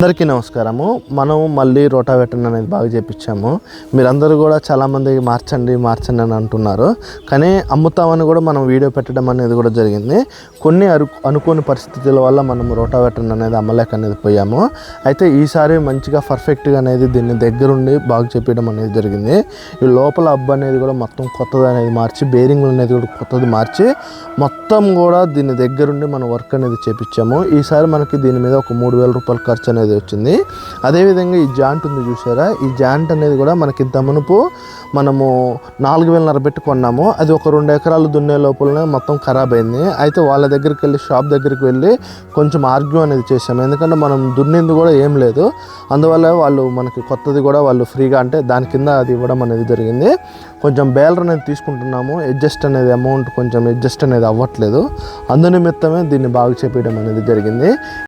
అందరికీ నమస్కారము. మనం మళ్ళీ రోటావేటర్ అనేది బాగా చేపించాము. మీరందరూ కూడా చాలామంది మార్చండి అని అంటున్నారు. కానీ అమ్ముతామని కూడా మనం వీడియో పెట్టడం అనేది కూడా జరిగింది. కొన్ని అనుకోని పరిస్థితుల వల్ల మనం రోటావేటర్ అనేది అమ్మలేక అనేది పోయాము. అయితే ఈసారి మంచిగా పర్ఫెక్ట్గా అనేది దీన్ని దగ్గరుండి బాగు చేపించడం అనేది జరిగింది. ఈ లోపల హబ్ అనేది కూడా మొత్తం కొత్తది అనేది మార్చి, బేరింగ్లు అనేది కూడా కొత్తది మార్చి మొత్తం కూడా దీన్ని దగ్గరుండి మనం వర్క్ అనేది చేపించాము. ఈసారి మనకి దీని మీద ఒక 3,000 రూపాయల ఖర్చు అనేది వచ్చింది. అదేవిధంగా ఈ జాయింట్ ఉంది చూసారా, ఈ జాయింట్ అనేది కూడా మనకి ఇంత మునుపు మనము 4,500 పెట్టి కొన్నాము. అది ఒక 2 ఎకరాలు దున్నే లోపలనే మొత్తం ఖరాబ్ అయింది. అయితే వాళ్ళ దగ్గరికి వెళ్ళి, షాప్ దగ్గరికి వెళ్ళి కొంచెం ఆర్గ్యూ అనేది చేసాము. ఎందుకంటే మనం దున్నింది కూడా ఏం లేదు. అందువల్ల వాళ్ళు మనకి కొత్తది కూడా వాళ్ళు ఫ్రీగా, అంటే దాని కింద అది ఇవ్వడం అనేది జరిగింది. కొంచెం బేలర్ అనేది తీసుకుంటున్నాము. అడ్జస్ట్ అనేది అమౌంట్ కొంచెం అడ్జస్ట్ అనేది అవ్వట్లేదు. అందునిమిత్తమే దీన్ని బాగు చేపించడం అనేది జరిగింది.